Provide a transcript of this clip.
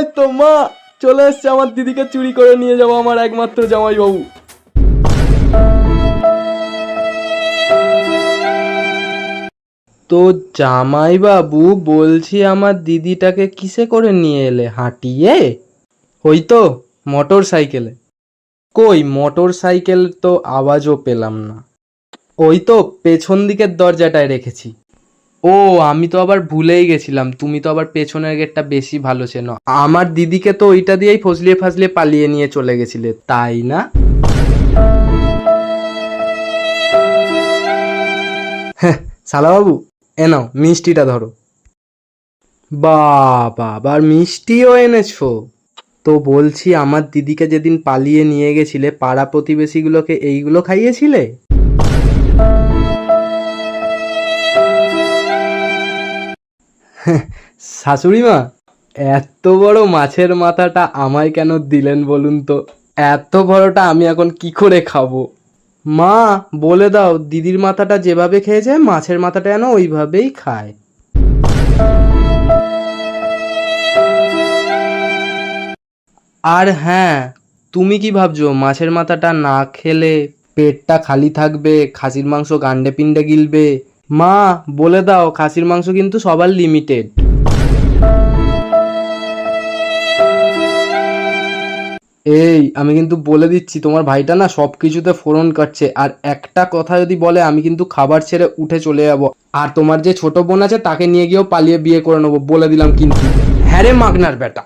এই তো মা চলে এসছে, আমার দিদিকে চুরি করে নিয়ে যাবো আমার একমাত্র জামাই বাবু। তো জামাই বাবু বলছি, আমার দিদিটাকে কিসে করে নিয়ে এলে? হাঁটিয়ে? ওই তো মোটর সাইকেলে। কই মোটর সাইকেল তো আওয়াজও পেলাম না। ওই তো পেছন দিকের দরজাটায় রেখেছি। ও আমি তো আবার ভুলেই গেছিলাম, তুমি তো আবার পেছনের গেটটা বেশি ভালো চেনো। আমার দিদিকে তো ওইটা দিয়েই ফসলিয়ে ফাসলিয়ে পালিয়ে নিয়ে চলে গেছিলে, তাই না? হ্যাঁ শালা বাবু, এ নাও মিষ্টিটা ধরো। বাবা, আবার মিষ্টিও এনেছো? তো বলছি, আমার দিদিকে যেদিন পালিয়ে নিয়ে গেছিলে পাড়া প্রতিবেশীগুলোকে এইগুলো খাইয়েছিলে? শাশুড়ি মা, এত বড় মাছের মাথাটা আমায় কেন দিলেন বলুন তো? এত বড়টা আমি এখন কি করে খাবো? মা বলে দাও দিদির মাথাটা যেভাবে খেয়েছে মাছের মাথাটা যেন ওইভাবেই খায়। আর হ্যাঁ, তুমি কি ভাবছো মাছের মাথাটা না খেলে পেটটা খালি থাকবে, খাসির মাংস গান্ডে পিন্ডে গিলবে? মা বলে দাও খাসির মাংস কিন্তু সবার লিমিটেড। এই আমি কিন্তু বলে দিচ্ছি, তোমার ভাইটা না সব কিছুতে ফোড়ন কাটছে, আর একটা কথা যদি বলে আমি কিন্তু খাবার ছেড়ে উঠে চলে যাবো। আর তোমার যে ছোট বোন আছে তাকে নিয়ে গিয়েও পালিয়ে বিয়ে করে নেবো, বলে দিলাম কিন্তু। হ্যাঁ রে মাগনার বেটা।